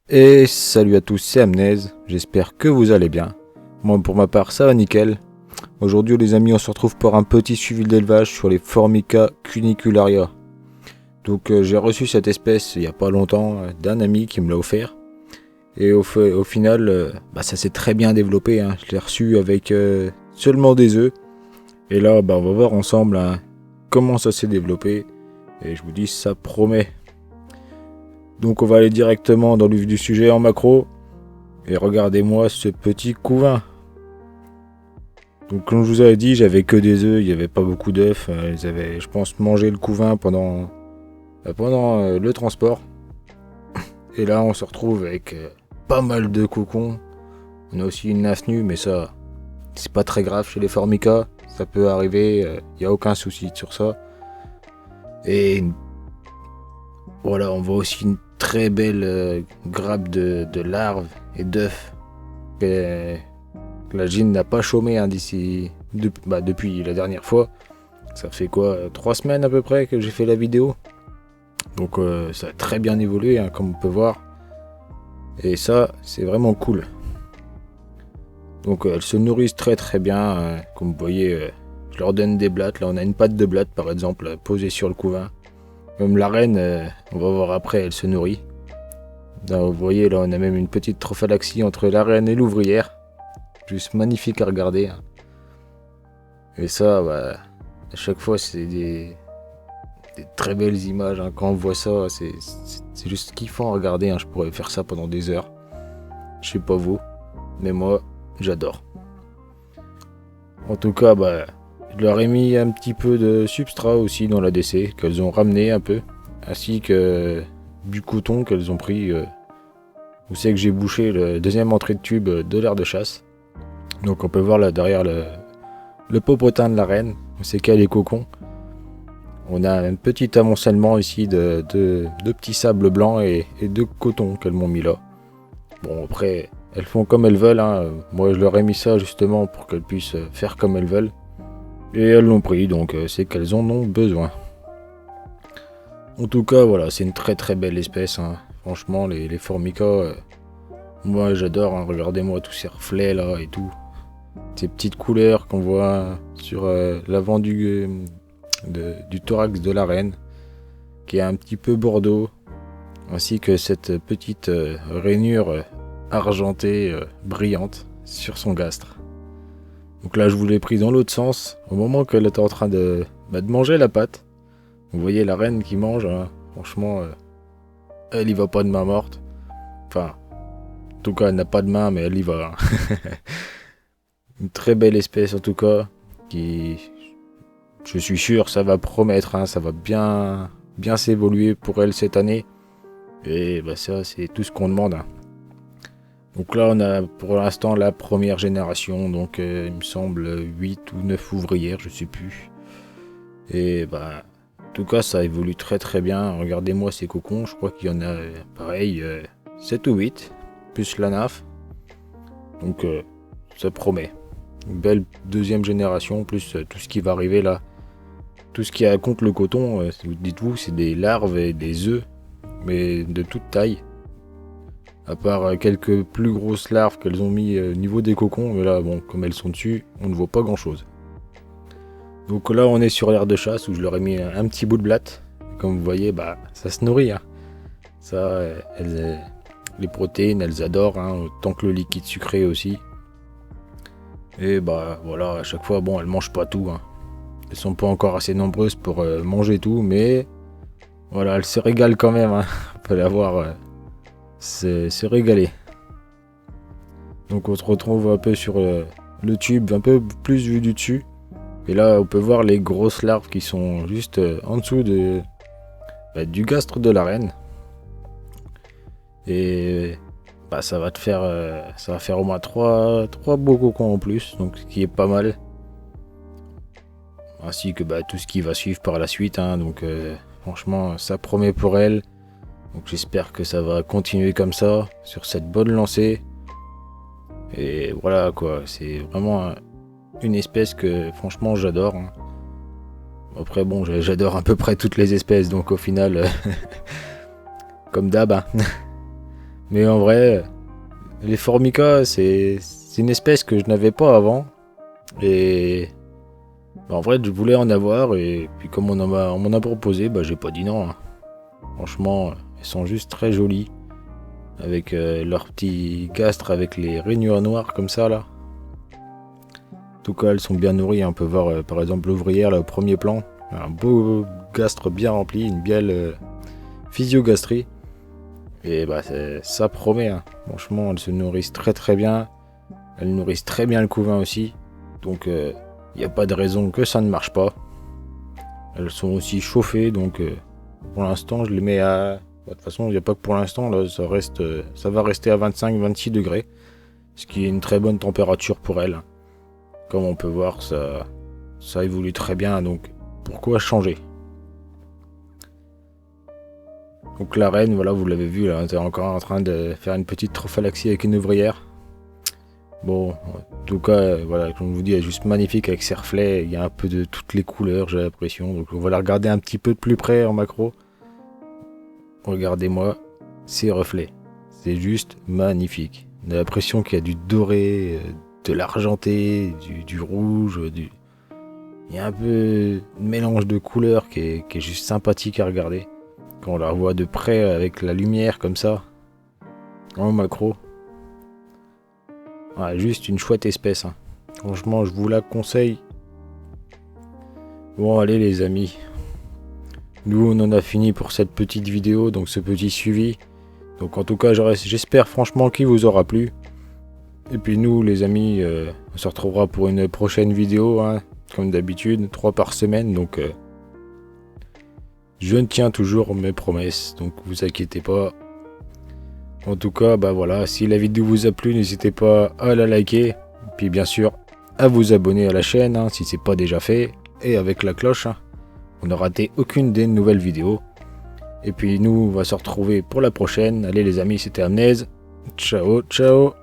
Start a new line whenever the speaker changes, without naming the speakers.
Et salut à tous, c'est Amnez, j'espère que vous allez bien. Moi pour ma part ça va nickel. Aujourd'hui les amis on se retrouve pour un petit suivi d'élevage sur les Formica cunicularia. Donc j'ai reçu cette espèce il n'y a pas longtemps d'un ami qui me l'a offert. Et au final ça s'est très bien développé, hein. Je l'ai reçu avec seulement des œufs. Et là on va voir ensemble comment ça s'est développé. Et je vous dis ça promet. Donc on va aller directement dans le vif du sujet en macro. Et regardez-moi ce petit couvain. Donc comme je vous avais dit, j'avais que des œufs, il n'y avait pas beaucoup d'œufs. Ils avaient, je pense, mangé le couvain pendant le transport. Et là, on se retrouve avec pas mal de cocons. On a aussi une nymphe nue, mais ça, c'est pas très grave chez les Formica. Ça peut arriver, il n'y a aucun souci sur ça. Et voilà, on voit aussi une très belle grappe de larves et d'œufs. La Gine n'a pas chômé depuis la dernière fois. Ça fait quoi, 3 semaines à peu près que j'ai fait la vidéo. Donc ça a très bien évolué, hein, comme on peut voir. Et ça, c'est vraiment cool. Donc elles se nourrissent très très bien. Comme vous voyez, je leur donne des blattes. Là on a une patte de blatte par exemple posée sur le couvain. Même la reine, on va voir après, elle se nourrit. Là, vous voyez, là on a même une petite trophalaxie entre la reine et l'ouvrière. Juste magnifique à regarder. Et ça, à chaque fois, c'est des très belles images. Quand on voit ça, c'est juste kiffant à regarder. Je pourrais faire ça pendant des heures. Je sais pas vous, mais moi, j'adore. En tout cas, je leur ai mis un petit peu de substrat aussi dans la l'ADC, qu'elles ont ramené un peu. Ainsi que du coton qu'elles ont pris. Vous savez que j'ai bouché le deuxième entrée de tube de l'aire de chasse. Donc on peut voir là derrière le popotin de la reine, on sait qu'elle est cocon. On a un petit amoncellement ici de petits sables blancs et de coton qu'elles m'ont mis là. Bon après, elles font comme elles veulent, hein. Moi je leur ai mis ça justement pour qu'elles puissent faire comme elles veulent. Et elles l'ont pris, donc c'est qu'elles en ont besoin. En tout cas voilà, c'est une très très belle espèce, hein. Franchement les Formica, moi j'adore, hein. Regardez-moi tous ces reflets là et tout. Ces petites couleurs qu'on voit sur l'avant du thorax de la reine, qui est un petit peu bordeaux, ainsi que cette petite rainure argentée brillante sur son gastre. Donc là je vous l'ai pris dans l'autre sens, au moment qu'elle était en train de manger la pâte. Vous voyez la reine qui mange, hein. Franchement, elle y va pas de main morte. Enfin, en tout cas elle n'a pas de main, mais elle y va, hein. Une très belle espèce en tout cas, qui, je suis sûr, ça va promettre, hein, ça va bien s'évoluer pour elle cette année. Et ça, c'est tout ce qu'on demande, hein. Donc là, on a pour l'instant la première génération, donc il me semble 8 ou 9 ouvrières, je sais plus. Et en tout cas, ça évolue très très bien. Regardez-moi ces cocons, je crois qu'il y en a pareil, 7 ou 8, plus la NAF. Donc ça promet. Une belle deuxième génération, plus tout ce qui va arriver là. Tout ce qui a contre le coton, dites-vous, c'est des larves et des œufs, mais de toute taille. À part quelques plus grosses larves qu'elles ont mis au niveau des cocons, mais là, bon, comme elles sont dessus, on ne voit pas grand-chose. Donc là, on est sur l'aire de chasse où je leur ai mis un petit bout de blatte. Comme vous voyez, ça se nourrit, hein. Ça, les protéines, elles adorent, hein, autant que le liquide sucré aussi. Et voilà, à chaque fois, bon, elles mangent pas tout, hein. Elles sont pas encore assez nombreuses pour manger tout, mais voilà, elles se régalent quand même, hein. On peut la voir se régaler. Donc on se retrouve un peu sur le tube, un peu plus vu du dessus. Et là, on peut voir les grosses larves qui sont juste en dessous du gastre de la reine. Et ça va faire au moins 3 beaux cocons en plus, donc ce qui est pas mal. Ainsi que tout ce qui va suivre par la suite, hein. Donc franchement ça promet pour elle. Donc j'espère que ça va continuer comme ça, sur cette bonne lancée. Et voilà quoi, c'est vraiment une espèce que franchement j'adore, hein. Après bon, j'adore à peu près toutes les espèces, donc au final comme d'hab, hein. Mais en vrai, les Formica, c'est une espèce que je n'avais pas avant. Et en vrai, je voulais en avoir. Et puis comme on m'en a proposé, j'ai pas dit non. Hein. Franchement, elles sont juste très jolies. Avec leurs petits gastres avec les rainures noires comme ça là. En tout cas, elles sont bien nourries. On peut voir par exemple l'ouvrière là au premier plan. Un beau gastre bien rempli, une belle physiogastrie. Et ça promet. Hein. Franchement, elles se nourrissent très très bien. Elles nourrissent très bien le couvain aussi. Donc il n'y a pas de raison que ça ne marche pas. Elles sont aussi chauffées. Donc pour l'instant, je les mets à... De toute façon, il n'y a pas que pour l'instant, là, ça va rester à 25-26 degrés, ce qui est une très bonne température pour elles. Comme on peut voir, ça évolue très bien, donc pourquoi changer? Donc la reine, voilà, vous l'avez vu, là, on est encore en train de faire une petite trophalaxie avec une ouvrière. Bon, en tout cas, voilà, comme je vous dis, elle est juste magnifique avec ses reflets, il y a un peu de toutes les couleurs, j'ai l'impression, donc on va la regarder un petit peu de plus près en macro. Regardez-moi ces reflets. C'est juste magnifique. On a l'impression qu'il y a du doré, de l'argenté, du rouge, il y a un peu un mélange de couleurs qui est juste sympathique à regarder. Quand on la voit de près avec la lumière comme ça, en macro. Ouais, juste une chouette espèce. Hein. Franchement, je vous la conseille. Bon, allez les amis. Nous, on en a fini pour cette petite vidéo, donc ce petit suivi. Donc en tout cas, j'espère franchement qu'il vous aura plu. Et puis nous, les amis, on se retrouvera pour une prochaine vidéo, hein, comme d'habitude, 3 par semaine. Donc je ne tiens toujours mes promesses, donc vous inquiétez pas. En tout cas, voilà, si la vidéo vous a plu, n'hésitez pas à la liker. Et puis bien sûr, à vous abonner à la chaîne, hein, si c'est pas déjà fait. Et avec la cloche, hein. On n'a raté aucune des nouvelles vidéos. Et puis nous, on va se retrouver pour la prochaine. Allez les amis, c'était Amnez. Ciao, ciao.